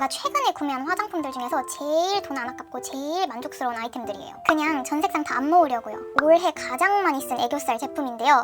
제가 최근에 구매한 화장품들 중에서 제일 돈 안 아깝고 제일 만족스러운 아이템들이에요. 그냥 전 색상 다 안 모으려고요. 올해 가장 많이 쓴 애교살 제품인데요.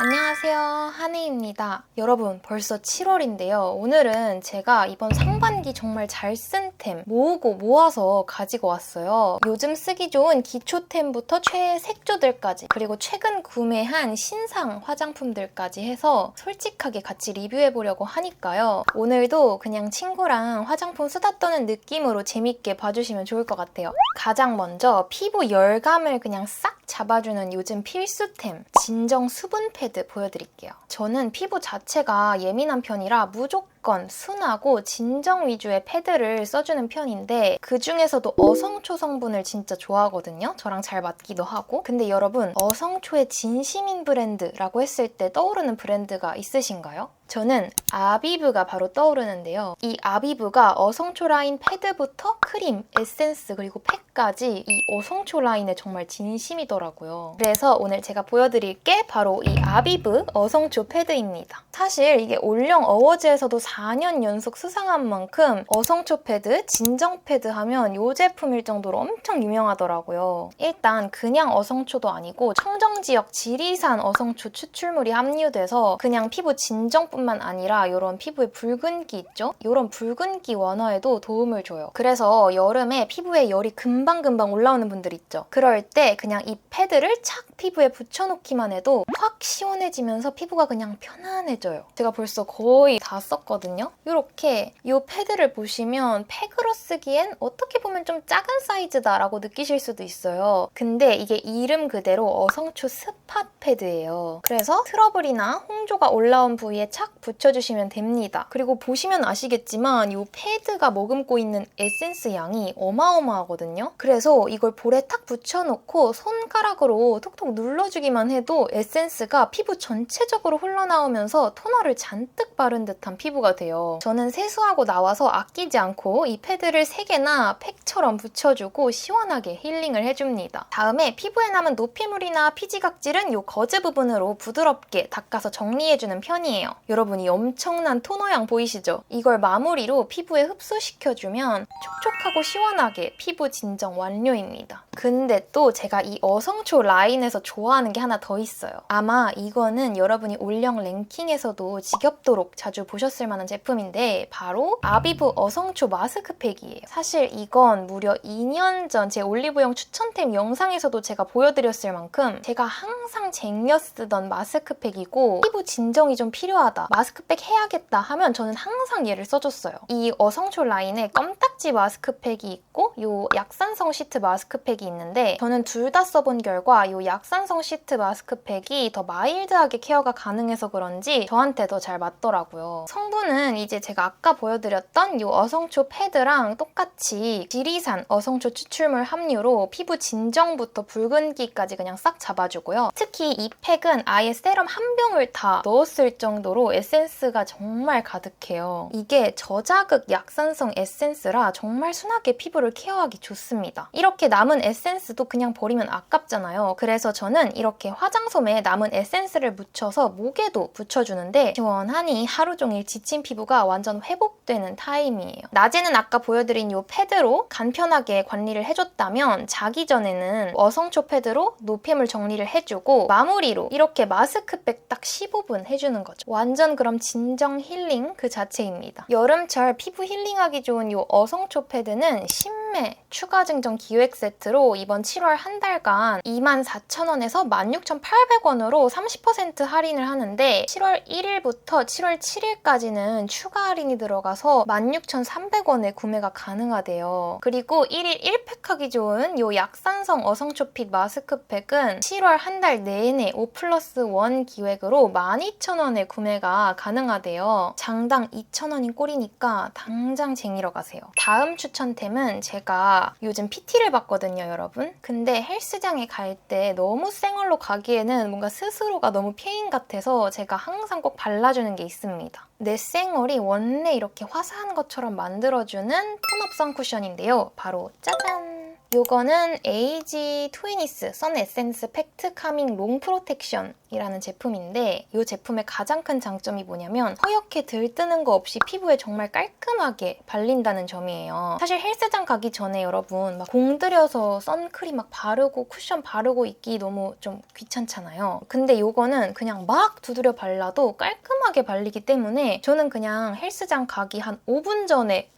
안녕하세요, 한혜입니다. 여러분, 벌써 7월인데요. 오늘은 제가 이번 상반기 정말 잘 쓴 템 모으고 모아서 가지고 왔어요. 요즘 쓰기 좋은 기초템부터 최애 색조들까지, 그리고 최근 구매한 신상 화장품들까지 해서 솔직하게 같이 리뷰해보려고 하니까요. 오늘도 그냥 친구랑 화장품 수다 떠는 느낌으로 재밌게 봐주시면 좋을 것 같아요. 가장 먼저 피부 열감을 그냥 싹 잡아주는 요즘 필수템, 진정 수분 패드 보여드릴게요. 저는 피부 자체가 예민한 편이라 무조건 순하고 진정 위주의 패드를 써주는 편인데 그 중에서도 어성초 성분을 진짜 좋아하거든요. 저랑 잘 맞기도 하고. 근데 여러분, 어성초의 진심인 브랜드라고 했을 때 떠오르는 브랜드가 있으신가요? 저는 아비브가 바로 떠오르는데요. 이 아비브가 어성초 라인 패드부터 크림, 에센스, 그리고 팩까지 이 어성초 라인에 정말 진심이더라고요. 그래서 오늘 제가 보여드릴 게 바로 이 아비브 어성초 패드입니다. 사실 이게 올영 어워즈에서도 4년 연속 수상한 만큼 어성초 패드, 진정 패드 하면 이 제품일 정도로 엄청 유명하더라고요. 일단 그냥 어성초도 아니고 청정지역 지리산 어성초 추출물이 함유돼서 그냥 피부 진정뿐만 아니라 이런 피부의 붉은기 있죠? 이런 붉은기 완화에도 도움을 줘요. 그래서 여름에 피부에 열이 금방금방 올라오는 분들 있죠? 그럴 때 그냥 이 패드를 착 피부에 붙여놓기만 해도 확 시원해지면서 피부가 그냥 편안해져요. 제가 벌써 거의 다 썼거든요? 이렇게 이 패드를 보시면 팩으로 쓰기엔 어떻게 보면 좀 작은 사이즈다라고 느끼실 수도 있어요. 근데 이게 이름 그대로 어성초 스팟 패드예요. 그래서 트러블이나 홍조가 올라온 부위에 착 붙여주시면 됩니다. 그리고 보시면 아시겠지만 이 패드가 머금고 있는 에센스 양이 어마어마하거든요. 그래서 이걸 볼에 탁 붙여놓고 손가락으로 톡톡 눌러주기만 해도 에센스가 피부 전체적으로 흘러나오면서 토너를 잔뜩 바른 듯한 피부가 돼요. 저는 세수하고 나와서 아끼지 않고 이 패드를 3개나 팩처럼 붙여주고 시원하게 힐링을 해줍니다. 다음에 피부에 남은 노폐물이나 피지각질은 이 거즈 부분으로 부드럽게 닦아서 정리해주는 편이에요. 여러분, 이 엄청난 토너양 보이시죠? 이걸 마무리로 피부에 흡수시켜주면 촉촉하고 시원하게 피부 진정 완료입니다. 근데 또 제가 이 어성초 라인에서 좋아하는 게 하나 더 있어요. 아마 이거는 여러분이 올영 랭킹에서도 지겹도록 자주 보셨을 만한 제품인데 바로 아비브 어성초 마스크팩이에요. 사실 이건 무려 2년 전 제 올리브영 추천템 영상에서도 제가 보여드렸을 만큼 제가 항상 쟁여 쓰던 마스크팩이고 피부 진정이 좀 필요하다, 마스크팩 해야겠다 하면 저는 항상 얘를 써줬어요. 이 어성초 라인에 껌딱지 마스크팩이 있고 이 약산성 시트 마스크팩이 있는데 저는 둘 다 써본 결과 이 약산성 시트 마스크팩이 더 마일드하게 케어가 가능해서 그런지 저한테 더 잘 맞더라고요. 성분은 이제 제가 아까 보여드렸던 이 어성초 패드랑 똑같이 지리산 어성초 추출물 함유로 피부 진정부터 붉은기까지 그냥 싹 잡아주고요. 특히 이 팩은 아예 세럼 한 병을 다 넣었을 정도로 에센스가 정말 가득해요. 이게 저자극 약산성 에센스라 정말 순하게 피부를 케어하기 좋습니다. 이렇게 남은 에센스도 그냥 버리면 아깝잖아요. 그래서 저는 이렇게 화장솜에 남은 에센스를 묻혀서 목에도 붙여주는데 시원하니 하루 종일 지친 피부가 완전 회복되는 타임이에요. 낮에는 아까 보여드린 이 패드로 간편하게 관리를 해줬다면 자기 전에는 어성초 패드로 노폐물 정리를 해주고 마무리로 이렇게 마스크팩 딱 15분 해주는 거죠. 완전 그럼 진정 힐링 그 자체입니다. 여름철 피부 힐링하기 좋은 이 어성초 패드는 신매 추가 증정 기획 세트로 이번 7월 한 달간 24,000원에서 16,800원으로 30% 할인을 하는데 7월 1일부터 7월 7일까지는 추가 할인이 들어가서 16,300원에 구매가 가능하대요. 그리고 1일 1팩 하기 좋은 이 약산성 어성초핏 마스크팩은 7월 한 달 내내 5+1 기획으로 12,000원에 구매가 가능하대요. 장당 2,000원인 꼴이니까 당장 쟁이러 가세요. 다음 추천템은 제가 요즘 PT를 받거든요, 여러분. 근데 헬스장에 갈 때 너무 생얼로 가기에는 뭔가 스스로가 너무 페인 같아서 제가 항상 꼭 발라주는 게 있습니다. 내 생얼이 원래 이렇게 화사한 것처럼 만들어주는 톤업 선쿠션인데요. 바로 짜잔! 요거는 에이지 트위니스 선 에센스 팩트 카밍 롱 프로텍션이라는 제품인데 이 제품의 가장 큰 장점이 뭐냐면 허옇게 들뜨는 거 없이 피부에 정말 깔끔하게 발린다는 점이에요. 사실 헬스장 가기 전에 여러분 막 공들여서 선크림 막 바르고 쿠션 바르고 있기 너무 좀 귀찮잖아요. 근데 요거는 그냥 막 두드려 발라도 깔끔하게 발리기 때문에 저는 그냥 헬스장 가기 한 5분 전에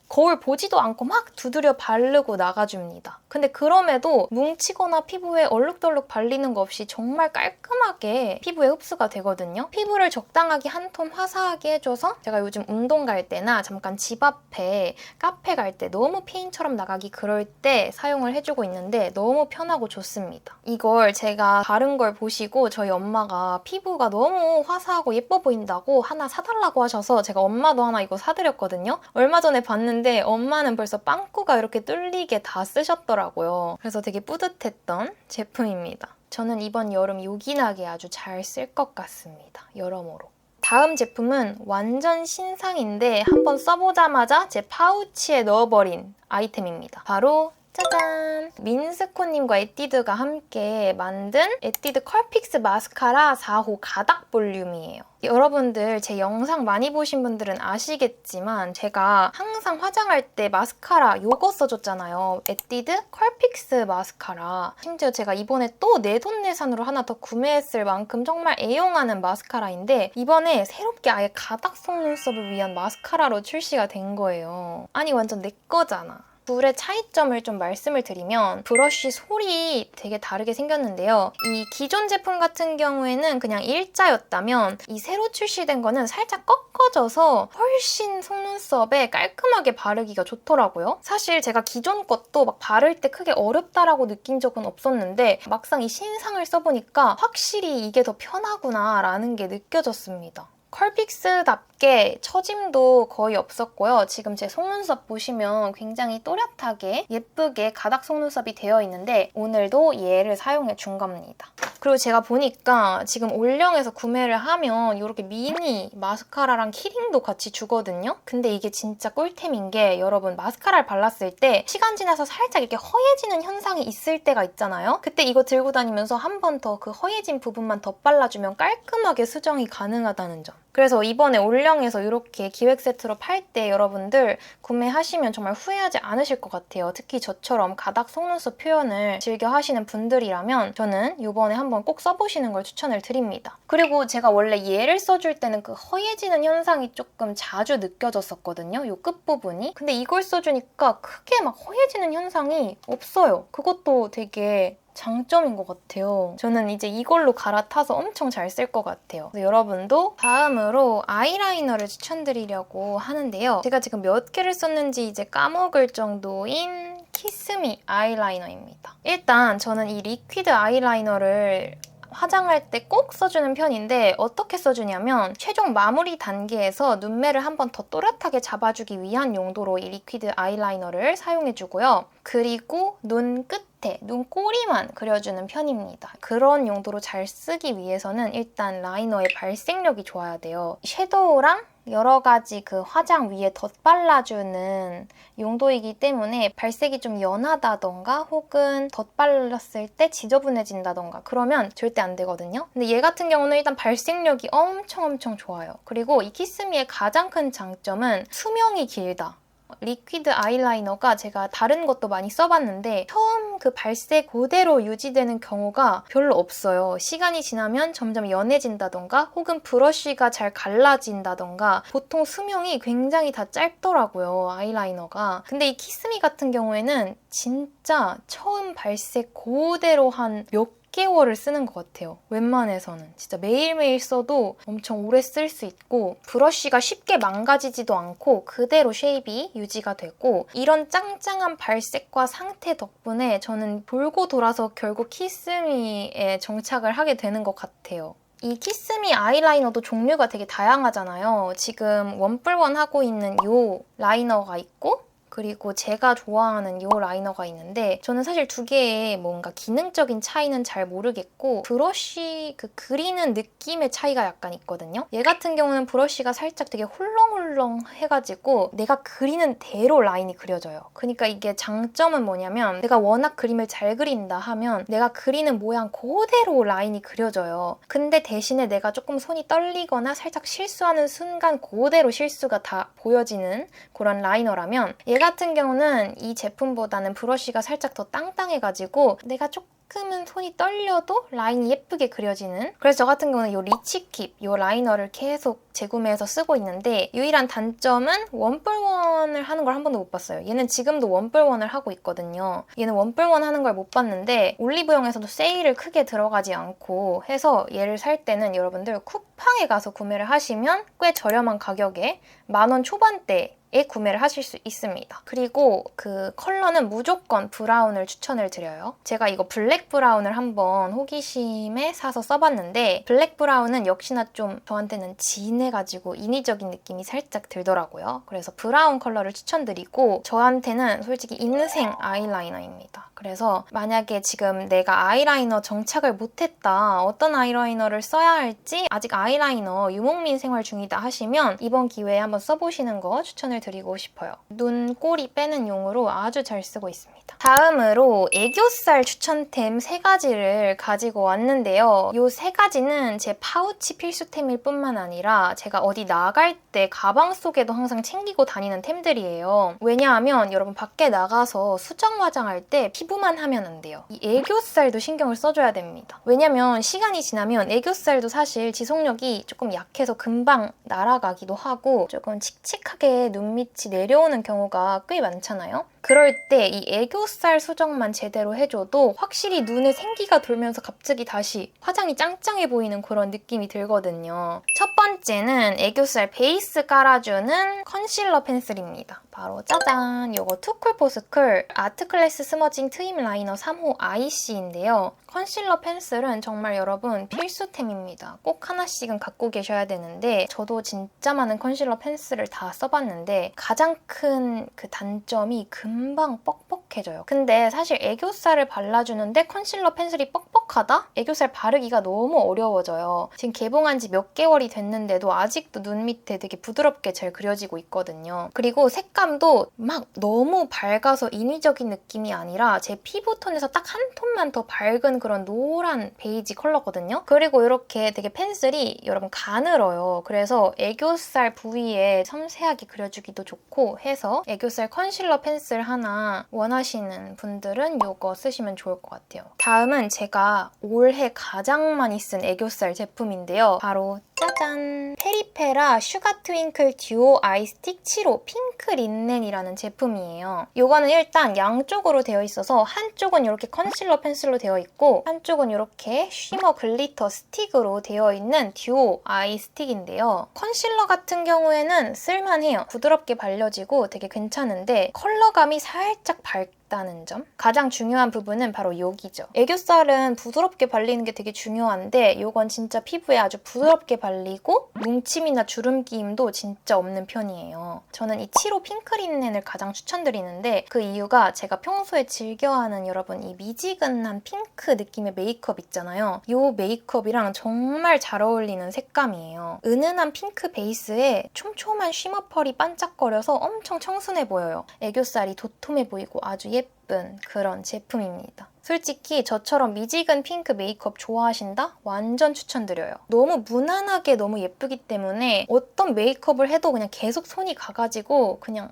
거울 보지도 않고 막 두드려 바르고 나가줍니다. 근데 그럼에도 뭉치거나 피부에 얼룩덜룩 발리는 거 없이 정말 깔끔하게 피부에 흡수가 되거든요. 피부를 적당하게 한 톤 화사하게 해줘서 제가 요즘 운동 갈 때나 잠깐 집 앞에 카페 갈 때 너무 페인처럼 나가기 그럴 때 사용을 해주고 있는데 너무 편하고 좋습니다. 이걸 제가 바른 걸 보시고 저희 엄마가 피부가 너무 화사하고 예뻐 보인다고 하나 사달라고 하셔서 제가 엄마도 하나 이거 사드렸거든요. 얼마 전에 봤는데 엄마는 벌써 빵꾸가 이렇게 뚫리게 다 쓰셨더라고요. 그래서 되게 뿌듯했던 제품입니다. 저는 이번 여름 요긴하게 아주 잘 쓸 것 같습니다. 여러모로. 다음 제품은 완전 신상인데 한번 써보자마자 제 파우치에 넣어버린 아이템입니다. 바로 짜잔! 민스코님과 에뛰드가 함께 만든 에뛰드 컬픽스 마스카라 4호 가닥 볼륨이에요. 여러분들 제 영상 많이 보신 분들은 아시겠지만 제가 항상 화장할 때 마스카라 요거 써줬잖아요. 에뛰드 컬픽스 마스카라. 심지어 제가 이번에 또 내돈내산으로 하나 더 구매했을 만큼 정말 애용하는 마스카라인데 이번에 새롭게 아예 가닥 속눈썹을 위한 마스카라로 출시가 된 거예요. 아니 완전 내 거잖아. 둘의 차이점을 좀 말씀을 드리면 브러쉬 솔이 되게 다르게 생겼는데요. 이 기존 제품 같은 경우에는 그냥 일자였다면 이 새로 출시된 거는 살짝 꺾어져서 훨씬 속눈썹에 깔끔하게 바르기가 좋더라고요. 사실 제가 기존 것도 막 바를 때 크게 어렵다라고 느낀 적은 없었는데 막상 이 신상을 써보니까 확실히 이게 더 편하구나 라는 게 느껴졌습니다. 컬픽스답게 처짐도 거의 없었고요. 지금 제 속눈썹 보시면 굉장히 또렷하게 예쁘게 가닥 속눈썹이 되어 있는데 오늘도 얘를 사용해 준 겁니다. 그리고 제가 보니까 지금 올영에서 구매를 하면 이렇게 미니 마스카라랑 키링도 같이 주거든요. 근데 이게 진짜 꿀템인 게 여러분 마스카라를 발랐을 때 시간 지나서 살짝 이렇게 허해지는 현상이 있을 때가 있잖아요. 그때 이거 들고 다니면서 한 번 더 그 허해진 부분만 덧발라주면 깔끔하게 수정이 가능하다는 점. 그래서 이번에 올영에서 이렇게 기획 세트로 팔 때 여러분들 구매하시면 정말 후회하지 않으실 것 같아요. 특히 저처럼 가닥 속눈썹 표현을 즐겨 하시는 분들이라면 저는 이번에 한번 꼭 써보시는 걸 추천을 드립니다. 그리고 제가 원래 얘를 써줄 때는 그 허해지는 현상이 조금 자주 느껴졌었거든요. 이 끝부분이. 근데 이걸 써주니까 크게 막 허해지는 현상이 없어요. 그것도 되게 장점인 것 같아요. 저는 이제 이걸로 갈아타서 엄청 잘 쓸 것 같아요. 그래서 여러분도 다음으로 아이라이너를 추천드리려고 하는데요. 제가 지금 몇 개를 썼는지 이제 까먹을 정도인 키스미 아이라이너입니다. 일단 저는 이 리퀴드 아이라이너를 화장할 때 꼭 써주는 편인데 어떻게 써주냐면 최종 마무리 단계에서 눈매를 한 번 더 또렷하게 잡아주기 위한 용도로 이 리퀴드 아이라이너를 사용해주고요. 그리고 눈 끝에, 눈꼬리만 그려주는 편입니다. 그런 용도로 잘 쓰기 위해서는 일단 라이너의 발색력이 좋아야 돼요. 섀도우랑 여러 가지 그 화장 위에 덧발라주는 용도이기 때문에 발색이 좀 연하다던가 혹은 덧발랐을 때 지저분해진다던가 그러면 절대 안 되거든요. 근데 얘 같은 경우는 일단 발색력이 엄청 좋아요. 그리고 이 키스미의 가장 큰 장점은 수명이 길다. 리퀴드 아이라이너가 제가 다른 것도 많이 써봤는데 처음 그 발색 그대로 유지되는 경우가 별로 없어요. 시간이 지나면 점점 연해진다던가 혹은 브러쉬가 잘 갈라진다던가 보통 수명이 굉장히 다 짧더라고요, 아이라이너가. 근데 이 키스미 같은 경우에는 진짜 처음 발색 그대로 한 몇 개월을 쓰는 것 같아요. 웬만해서는. 진짜 매일매일 써도 엄청 오래 쓸 수 있고 브러쉬가 쉽게 망가지지도 않고 그대로 쉐입이 유지가 되고 이런 짱짱한 발색과 상태 덕분에 저는 돌고 돌아서 결국 키스미에 정착을 하게 되는 것 같아요. 이 키스미 아이라이너도 종류가 되게 다양하잖아요. 지금 원뿔원 하고 있는 이 라이너가 있고 그리고 제가 좋아하는 이 라이너가 있는데 저는 사실 두 개의 뭔가 기능적인 차이는 잘 모르겠고 브러쉬 그 그리는 느낌의 차이가 약간 있거든요. 얘 같은 경우는 브러쉬가 살짝 되게 홀렁홀렁 해가지고 내가 그리는 대로 라인이 그려져요. 그러니까 이게 장점은 뭐냐면 내가 워낙 그림을 잘 그린다 하면 내가 그리는 모양 그대로 라인이 그려져요. 근데 대신에 내가 조금 손이 떨리거나 살짝 실수하는 순간 그대로 실수가 다 보여지는 그런 라이너라면 얘 같은 경우는 이 제품보다는 브러쉬가 살짝 더 땅땅해가지고 내가 조금은 손이 떨려도 라인이 예쁘게 그려지는, 그래서 저 같은 경우는 이 리치킵 이 라이너를 계속 재구매해서 쓰고 있는데 유일한 단점은 원뿔원을 하는 걸 한 번도 못 봤어요. 얘는 지금도 원뿔원을 하고 있거든요. 얘는 원뿔원 하는 걸 못 봤는데 올리브영에서도 세일을 크게 들어가지 않고 해서 얘를 살 때는 여러분들 쿠팡에 가서 구매를 하시면 꽤 저렴한 가격에 10,000원 초반대 에 구매를 하실 수 있습니다. 그리고 그 컬러는 무조건 브라운을 추천을 드려요. 제가 이거 블랙 브라운을 한번 호기심에 사서 써봤는데 블랙 브라운은 역시나 좀 저한테는 진해가지고 인위적인 느낌이 살짝 들더라고요. 그래서 브라운 컬러를 추천드리고 저한테는 솔직히 인생 아이라이너입니다. 그래서 만약에 지금 내가 아이라이너 정착을 못했다, 어떤 아이라이너를 써야 할지 아직 아이라이너 유목민 생활 중이다 하시면 이번 기회에 한번 써보시는 거 추천을 드리고 싶어요. 눈꼬리 빼는 용으로 아주 잘 쓰고 있습니다. 다음으로 애교살 추천템 3가지를 가지고 왔는데요. 이 3가지는 제 파우치 필수템일 뿐만 아니라 제가 어디 나갈 때 가방 속에도 항상 챙기고 다니는 템들이에요. 왜냐하면 여러분 밖에 나가서 수정 화장할 때 피부만 하면 안 돼요. 이 애교살도 신경을 써줘야 됩니다. 왜냐면 시간이 지나면 애교살도 사실 지속력이 조금 약해서 금방 날아가기도 하고 조금 칙칙하게 눈밑이 내려오는 경우가 꽤 많잖아요. 그럴 때 이 애교살 수정만 제대로 해줘도 확실히 눈에 생기가 돌면서 갑자기 다시 화장이 짱짱해 보이는 그런 느낌이 들거든요. 첫 번째는 애교살 베이스 깔아주는 컨실러 펜슬입니다. 바로 짜잔! 요거 투쿨포스쿨 아트클래스 스머징 트임 라이너 3호 IC인데요. 컨실러 펜슬은 정말 여러분 필수템입니다. 꼭 하나씩은 갖고 계셔야 되는데 저도 진짜 많은 컨실러 펜슬을 다 써봤는데 가장 큰 그 단점이 금방 뻑뻑해져요. 근데 사실 애교살을 발라주는데 컨실러 펜슬이 뻑뻑하다? 애교살 바르기가 너무 어려워져요. 지금 개봉한 지 몇 개월이 됐는데도 아직도 눈 밑에 되게 부드럽게 잘 그려지고 있거든요. 그리고 색감도 막 너무 밝아서 인위적인 느낌이 아니라 제 피부톤에서 딱 한 톤만 더 밝은 그런 노란 베이지 컬러거든요. 그리고 이렇게 되게 펜슬이 여러분 가늘어요. 그래서 애교살 부위에 섬세하게 그려주기도 좋고 해서 애교살 컨실러 펜슬 하나 원하시는 분들은 이거 쓰시면 좋을 것 같아요. 다음은 제가 올해 가장 많이 쓴 애교살 제품인데요. 바로 짜잔! 페리페라 슈가 트윙클 듀오 아이 스틱 7호 핑크 린넨이라는 제품이에요. 이거는 일단 양쪽으로 되어 있어서 한쪽은 이렇게 컨실러 펜슬로 되어 있고 한쪽은 이렇게 쉬머 글리터 스틱으로 되어 있는 듀오 아이 스틱인데요. 컨실러 같은 경우에는 쓸만해요. 부드럽게 발려지고 되게 괜찮은데 컬러감이 살짝 밝다는 점? 가장 중요한 부분은 바로 여기죠. 애교살은 부드럽게 발리는 게 되게 중요한데 이건 진짜 피부에 아주 부드럽게 발리고 뭉침이나 주름 끼임도 진짜 없는 편이에요. 저는 이 7호 핑크 린넨을 가장 추천드리는데 그 이유가 제가 평소에 즐겨하는 여러분 이 미지근한 핑크 느낌의 메이크업 있잖아요. 이 메이크업이랑 정말 잘 어울리는 색감이에요. 은은한 핑크 베이스에 촘촘한 쉬머 펄이 반짝거려서 엄청 청순해 보여요. 애교살이 도톰해 보이고 아주 예쁜 그런 제품입니다. 솔직히 저처럼 미지근 핑크 메이크업 좋아하신다? 완전 추천드려요. 너무 무난하게 너무 예쁘기 때문에 어떤 메이크업을 해도 그냥 계속 손이 가가지고 그냥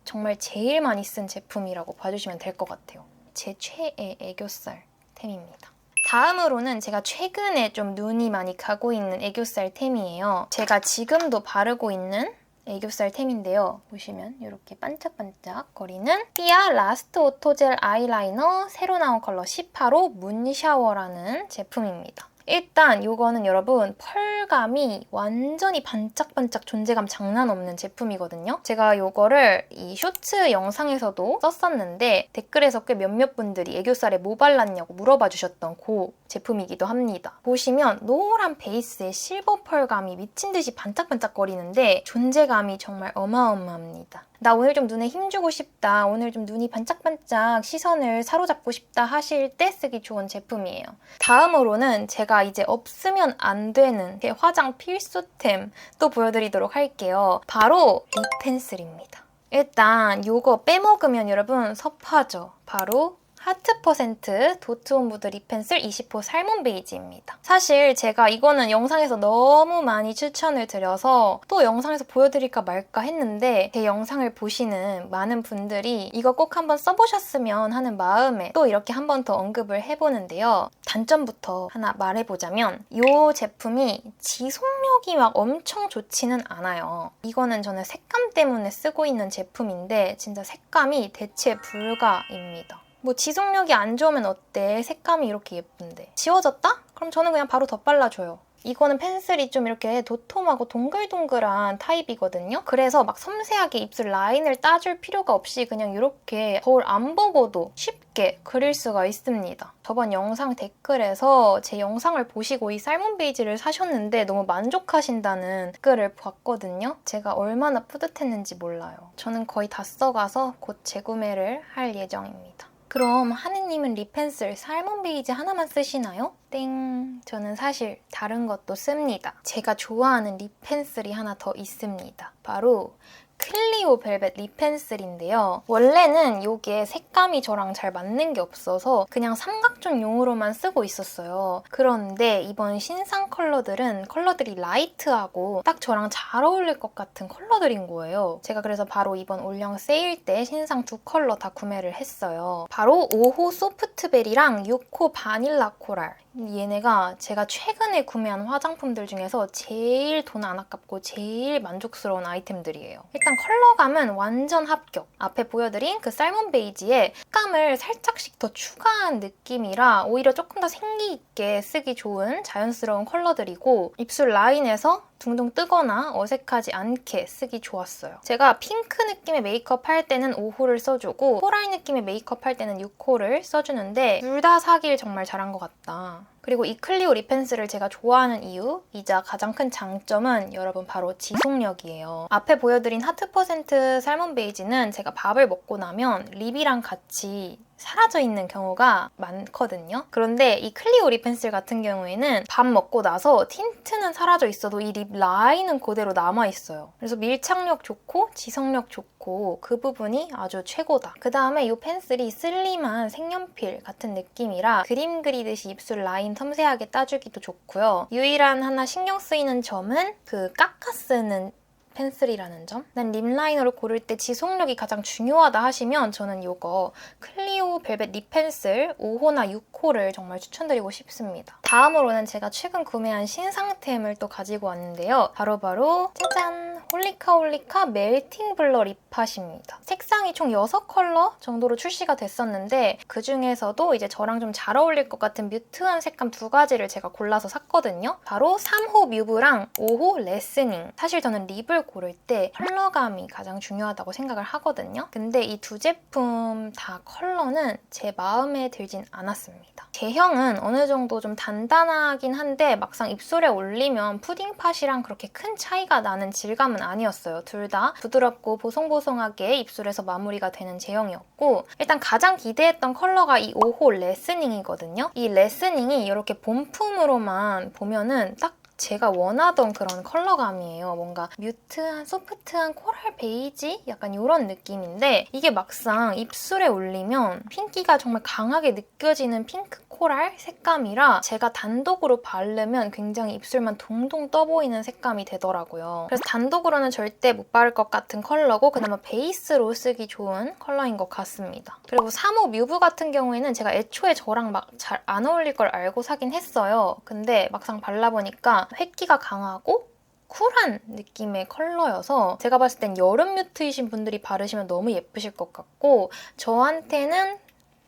정말 제일 많이 쓴 제품이라고 봐주시면 될 것 같아요. 제 최애 애교살 템입니다. 다음으로는 제가 최근에 좀 눈이 많이 가고 있는 애교살 템이에요. 제가 지금도 바르고 있는 애교살 템인데요. 보시면 이렇게 반짝반짝 거리는 삐아 라스트 오토젤 아이라이너 새로 나온 컬러 18호 문샤워라는 제품입니다. 일단 이거는 여러분 펄감이 완전히 반짝반짝 존재감 장난 없는 제품이거든요. 제가 이거를 이 쇼츠 영상에서도 썼었는데 댓글에서 꽤 몇몇 분들이 애교살에 뭐 발랐냐고 물어봐 주셨던 그 제품이기도 합니다. 보시면 노란 베이스에 실버 펄감이 미친 듯이 반짝반짝거리는데 존재감이 정말 어마어마합니다. 나 오늘 좀 눈에 힘주고 싶다, 오늘 좀 눈이 반짝반짝 시선을 사로잡고 싶다 하실 때 쓰기 좋은 제품이에요. 다음으로는 제가 이제 없으면 안 되는 제 화장 필수템 또 보여드리도록 할게요. 바로 립 펜슬입니다. 일단 이거 빼먹으면 여러분 섭하죠. 바로 하트 퍼센트 도트온 무드 립 펜슬 20호 살몬 베이지입니다. 사실 제가 이거는 영상에서 너무 많이 추천을 드려서 또 영상에서 보여드릴까 말까 했는데 제 영상을 보시는 많은 분들이 이거 꼭 한번 써보셨으면 하는 마음에 또 이렇게 한 번 더 언급을 해보는데요. 단점부터 하나 말해보자면 이 제품이 지속력이 막 엄청 좋지는 않아요. 이거는 저는 색감 때문에 쓰고 있는 제품인데 진짜 색감이 대체 불가입니다. 뭐 지속력이 안 좋으면 어때? 색감이 이렇게 예쁜데. 지워졌다? 그럼 저는 그냥 바로 덧발라줘요. 이거는 펜슬이 좀 이렇게 도톰하고 동글동글한 타입이거든요. 그래서 막 섬세하게 입술 라인을 따줄 필요가 없이 그냥 이렇게 거울 안 보고도 쉽게 그릴 수가 있습니다. 저번 영상 댓글에서 제 영상을 보시고 이 살몬 베이지를 사셨는데 너무 만족하신다는 댓글을 봤거든요. 제가 얼마나 뿌듯했는지 몰라요. 저는 거의 다 써가서 곧 재구매를 할 예정입니다. 그럼 하느님은 립 펜슬 살몬 베이지 하나만 쓰시나요? 땡! 저는 사실 다른 것도 씁니다. 제가 좋아하는 립 펜슬이 하나 더 있습니다. 바로 클리오 벨벳 립 펜슬인데요. 원래는 이게 색감이 저랑 잘 맞는 게 없어서 그냥 삼각존용으로만 쓰고 있었어요. 그런데 이번 신상 컬러들이 라이트하고 딱 저랑 잘 어울릴 것 같은 컬러들인 거예요. 제가 그래서 바로 이번 올영 세일 때 신상 두 컬러 다 구매를 했어요. 바로 5호 소프트베리랑 6호 바닐라 코랄. 얘네가 제가 최근에 구매한 화장품들 중에서 제일 돈 안 아깝고 제일 만족스러운 아이템들이에요. 일단 컬러감은 완전 합격. 앞에 보여드린 그 살몬 베이지에 색감을 살짝씩 더 추가한 느낌이라 오히려 조금 더 생기 있게 쓰기 좋은 자연스러운 컬러들이고 입술 라인에서 둥둥 뜨거나 어색하지 않게 쓰기 좋았어요. 제가 핑크 느낌의 메이크업 할 때는 5호를 써주고 코랄 느낌의 메이크업 할 때는 6호를 써주는데 둘 다 사길 정말 잘한 것 같다. 그리고 이 클리오 립 펜슬을 제가 좋아하는 이유이자 가장 큰 장점은 여러분 바로 지속력이에요. 앞에 보여드린 하트 퍼센트 살몬 베이지는 제가 밥을 먹고 나면 립이랑 같이 사라져 있는 경우가 많거든요. 그런데 이 클리오 립 펜슬 같은 경우에는 밥 먹고 나서 틴트는 사라져 있어도 이 립 라인은 그대로 남아있어요. 그래서 밀착력 좋고 지속력 좋고 그 부분이 아주 최고다. 그 다음에 이 펜슬이 슬림한 색연필 같은 느낌이라 그림 그리듯이 입술 라인 섬세하게 따주기도 좋고요. 유일한 하나 신경 쓰이는 점은 그 깎아 쓰는 펜슬이라는 점. 난 립 라이너를 고를 때 지속력이 가장 중요하다 하시면 저는 이거 클리오 벨벳 립 펜슬 5호나 6호를 정말 추천드리고 싶습니다. 다음으로는 제가 최근 구매한 신상템을 또 가지고 왔는데요. 바로 짜잔! 홀리카 멜팅 블러 립팟입니다. 색상이 총 6컬러 정도로 출시가 됐었는데 그 중에서도 이제 저랑 좀 잘 어울릴 것 같은 뮤트한 색감 두 가지를 제가 골라서 샀거든요. 바로 3호 뮤브랑 5호 레스닝. 사실 저는 립을 고를 때 컬러감이 가장 중요하다고 생각을 하거든요. 근데 이 두 제품 다 컬러는 제 마음에 들진 않았습니다. 제형은 어느 정도 좀 단단하긴 한데 막상 입술에 올리면 푸딩팟이랑 그렇게 큰 차이가 나는 질감은 아니었어요. 둘 다 부드럽고 보송보송하게 입술에서 마무리가 되는 제형이었고 일단 가장 기대했던 컬러가 이 5호 레스닝이거든요. 이 레스닝이 이렇게 본품으로만 보면은 딱 제가 원하던 그런 컬러감이에요. 뭔가 뮤트한, 소프트한 코랄 베이지? 약간 이런 느낌인데 이게 막상 입술에 올리면 핑기가 정말 강하게 느껴지는 핑크 코랄 색감이라 제가 단독으로 바르면 굉장히 입술만 동동 떠 보이는 색감이 되더라고요. 그래서 단독으로는 절대 못 바를 것 같은 컬러고 그나마 베이스로 쓰기 좋은 컬러인 것 같습니다. 그리고 3호 뮤브 같은 경우에는 제가 애초에 저랑 막 잘 안 어울릴 걸 알고 사긴 했어요. 근데 막상 발라보니까 획기가 강하고 쿨한 느낌의 컬러여서 제가 봤을 땐 여름 뮤트이신 분들이 바르시면 너무 예쁘실 것 같고 저한테는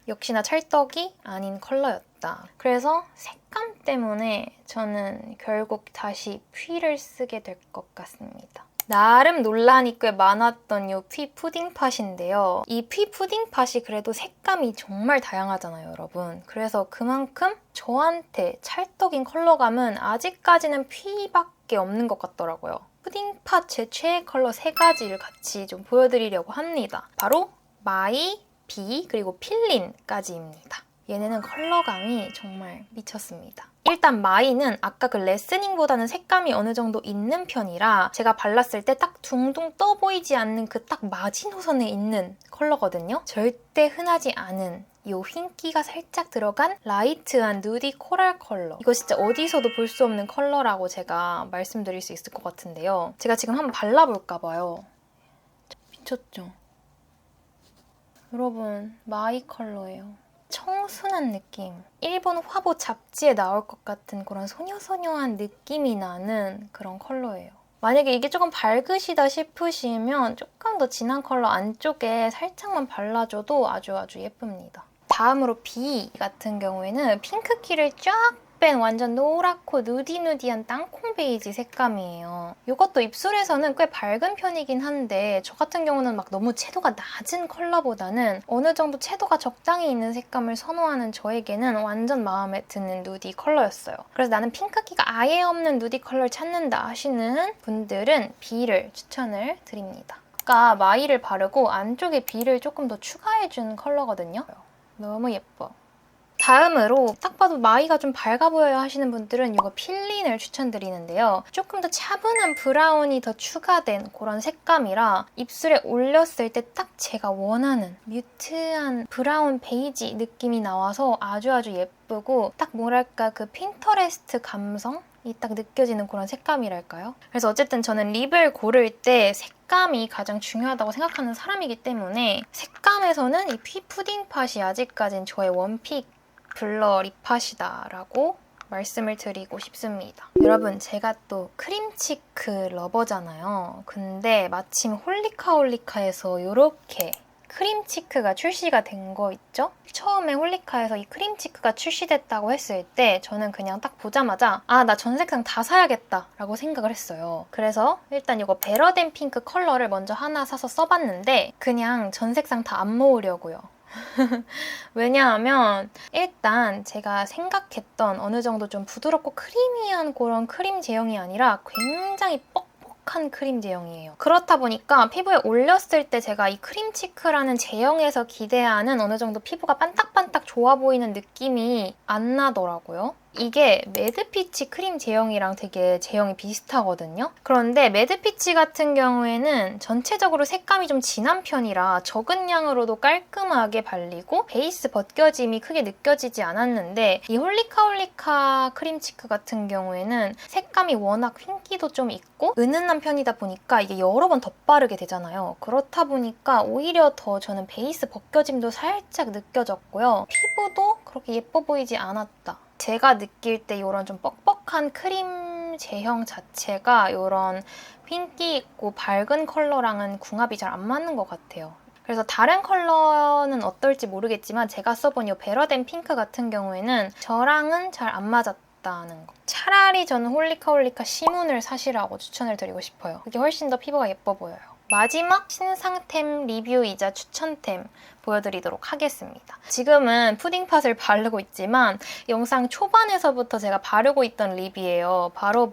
역시나 찰떡이 아닌 컬러였다. 그래서 색감 때문에 저는 결국 다시 퓨를 쓰게 될 것 같습니다. 나름 논란이 꽤 많았던 이 퓨 푸딩팟인데요. 이 퓨 푸딩팟이 그래도 색감이 정말 다양하잖아요, 여러분. 그래서 그만큼 저한테 찰떡인 컬러감은 아직까지는 퓨밖에 없는 것 같더라고요. 푸딩팟 제 최애 컬러 3가지를 같이 좀 보여드리려고 합니다. 바로 마이, 비, 그리고 필린까지입니다. 얘네는 컬러감이 정말 미쳤습니다. 일단 마이는 아까 그 레스닝보다는 색감이 어느 정도 있는 편이라 제가 발랐을 때 딱 둥둥 떠 보이지 않는 그 딱 마지노선에 있는 컬러거든요. 절대 흔하지 않은 이 흰기가 살짝 들어간 라이트한 누디 코랄 컬러. 이거 진짜 어디서도 볼 수 없는 컬러라고 제가 말씀드릴 수 있을 것 같은데요. 제가 지금 한번 발라볼까 봐요. 미쳤죠? 여러분, 마이 컬러예요. 청순한 느낌. 일본 화보 잡지에 나올 것 같은 그런 소녀소녀한 느낌이 나는 그런 컬러예요. 만약에 이게 조금 밝으시다 싶으시면 조금 더 진한 컬러 안쪽에 살짝만 발라줘도 아주 예쁩니다. 다음으로 비 같은 경우에는 핑크기를 쫙 뺀 완전 노랗고 누디누디한 땅콩 베이지 색감이에요. 이것도 입술에서는 꽤 밝은 편이긴 한데 저 같은 경우는 막 너무 채도가 낮은 컬러보다는 어느 정도 채도가 적당히 있는 색감을 선호하는 저에게는 완전 마음에 드는 누디 컬러였어요. 그래서 나는 핑크기가 아예 없는 누디 컬러를 찾는다 하시는 분들은 비를 추천을 드립니다. 아까 마이를 바르고 안쪽에 비를 조금 더 추가해준 컬러거든요. 너무 예뻐. 다음으로 딱 봐도 마이가 좀 밝아 보여요 하시는 분들은 이거 필린을 추천드리는데요. 조금 더 차분한 브라운이 더 추가된 그런 색감이라 입술에 올렸을 때 딱 제가 원하는 뮤트한 브라운 베이지 느낌이 나와서 아주 예쁘고 딱 뭐랄까 그 핀터레스트 감성? 이 딱 느껴지는 그런 색감이랄까요? 그래서 어쨌든 저는 립을 고를 때 색감이 가장 중요하다고 생각하는 사람이기 때문에 색감에서는 이 푸딩팟이 아직까진 저의 원픽 블러 립팟이다라고 말씀을 드리고 싶습니다. 여러분, 제가 또 크림치크 러버잖아요. 근데 마침 홀리카홀리카에서 이렇게 크림치크가 출시가 된 거 있죠? 처음에 홀리카에서 이 크림치크가 출시됐다고 했을 때 저는 그냥 딱 보자마자 나 전 색상 다 사야겠다 라고 생각을 했어요. 그래서 일단 이거 베러덴 핑크 컬러를 먼저 하나 사서 써봤는데 그냥 전 색상 다 안 모으려고요. 왜냐하면 일단 제가 생각했던 어느 정도 좀 부드럽고 크리미한 그런 크림 제형이 아니라 굉장히 뻑뻑한 크림 제형이에요. 그렇다 보니까 피부에 올렸을 때 제가 이 크림치크라는 제형에서 기대하는 어느 정도 피부가 반딱반딱 좋아 보이는 느낌이 안 나더라고요. 이게 매드피치 크림 제형이랑 되게 제형이 비슷하거든요. 그런데 매드피치 같은 경우에는 전체적으로 색감이 좀 진한 편이라 적은 양으로도 깔끔하게 발리고 베이스 벗겨짐이 크게 느껴지지 않았는데 이 홀리카홀리카 크림치크 같은 경우에는 색감이 워낙 흰기도 좀 있고 은은한 편이다 보니까 이게 여러 번 덧바르게 되잖아요. 그렇다 보니까 오히려 더 저는 베이스 벗겨짐도 살짝 느껴졌고요. 피부도 그렇게 예뻐 보이지 않았다. 제가 느낄 때 이런 좀 뻑뻑한 크림 제형 자체가 이런 흰기 있고 밝은 컬러랑은 궁합이 잘 안 맞는 것 같아요. 그래서 다른 컬러는 어떨지 모르겠지만 제가 써본 이 베러덴 핑크 같은 경우에는 저랑은 잘 안 맞았다는 거. 차라리 저는 홀리카홀리카 시문을 사시라고 추천을 드리고 싶어요. 그게 훨씬 더 피부가 예뻐 보여요. 마지막 신상템 리뷰이자 추천템 보여드리도록 하겠습니다. 지금은 푸딩팟을 바르고 있지만 영상 초반에서부터 제가 바르고 있던 립이에요. 바로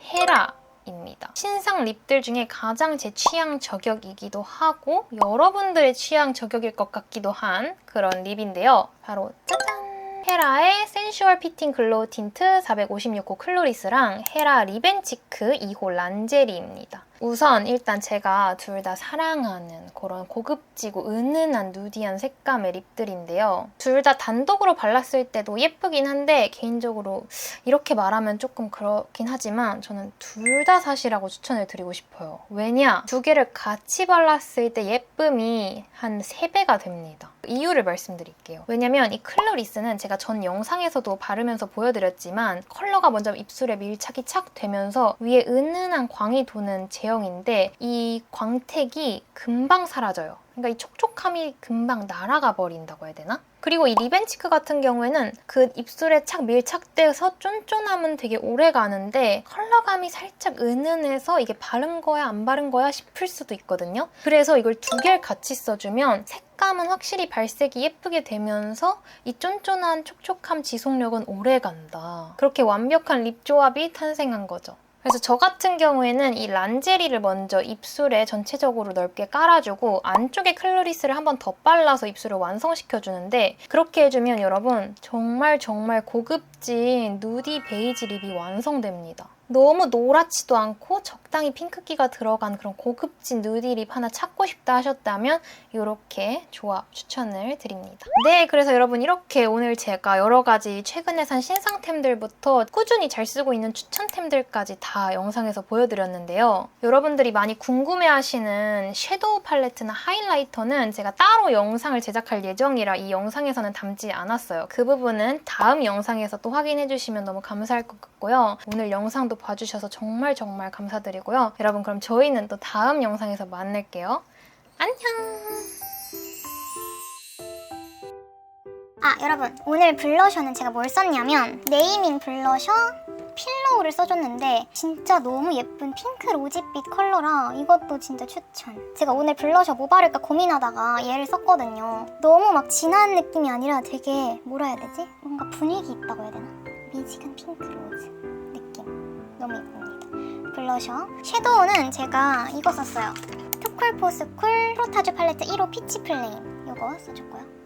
헤라입니다. 신상 립들 중에 가장 제 취향 저격이기도 하고 여러분들의 취향 저격일 것 같기도 한 그런 립인데요. 바로 짜잔! 헤라의 센슈얼 피팅 글로우 틴트 456호 클로리스랑 헤라 리벤치크 2호 란제리입니다. 우선 일단 제가 둘 다 사랑하는 그런 고급지고 은은한 누디한 색감의 립들인데요. 둘 다 단독으로 발랐을 때도 예쁘긴 한데 개인적으로 이렇게 말하면 조금 그렇긴 하지만 저는 둘 다 사시라고 추천을 드리고 싶어요. 왜냐? 두 개를 같이 발랐을 때 예쁨이 한 3배가 됩니다. 이유를 말씀드릴게요. 왜냐면 이 클로리스는 제가 전 영상에서도 바르면서 보여드렸지만 컬러가 먼저 입술에 밀착이 착 되면서 위에 은은한 광이 도는 제형인데 이 광택이 금방 사라져요. 그러니까 이 촉촉함이 금방 날아가 버린다고 해야 되나? 그리고 이 리벤치크 같은 경우에는 그 입술에 착 밀착돼서 쫀쫀함은 되게 오래 가는데 컬러감이 살짝 은은해서 이게 바른 거야 안 바른 거야 싶을 수도 있거든요. 그래서 이걸 두 개를 같이 써주면 색감은 확실히 발색이 예쁘게 되면서 이 쫀쫀한 촉촉함 지속력은 오래 간다. 그렇게 완벽한 립 조합이 탄생한 거죠. 그래서 저 같은 경우에는 이 란제리를 먼저 입술에 전체적으로 넓게 깔아주고 안쪽에 클로리스를 한 번 더 발라서 입술을 완성시켜주는데 그렇게 해주면 여러분 정말 고급진 누디 베이지 립이 완성됩니다. 너무 노랗지도 않고 적당히 핑크기가 들어간 그런 고급진 누디 립 하나 찾고 싶다 하셨다면 이렇게 조합 추천을 드립니다. 네, 그래서 여러분 이렇게 오늘 제가 여러 가지 최근에 산 신상템들부터 꾸준히 잘 쓰고 있는 추천템들까지 다 영상에서 보여드렸는데요. 여러분들이 많이 궁금해하시는 섀도우 팔레트나 하이라이터는 제가 따로 영상을 제작할 예정이라 이 영상에서는 담지 않았어요. 그 부분은 다음 영상에서 또 확인해주시면 너무 감사할 것 같고요. 오늘 영상도 봐주셔서 정말 감사드리고요. 여러분 그럼 저희는 또 다음 영상에서 만날게요. 안녕! 아, 여러분, 오늘 블러셔는 제가 뭘 썼냐면 네이밍 블러셔 필로우를 써줬는데 진짜 너무 예쁜 핑크 로지빛 컬러라 이것도 진짜 추천. 제가 오늘 블러셔 뭐 바를까 고민하다가 얘를 썼거든요. 너무 막 진한 느낌이 아니라 되게 뭐라 해야 되지? 뭔가 분위기 있다고 해야 되나? 미지근 핑크 로즈 느낌. 너무 예쁩니다. 블러셔. 섀도우는 제가 이거 썼어요. 투쿨포스쿨 프로타주 팔레트 1호 피치 플레임. 이거 써줬고요.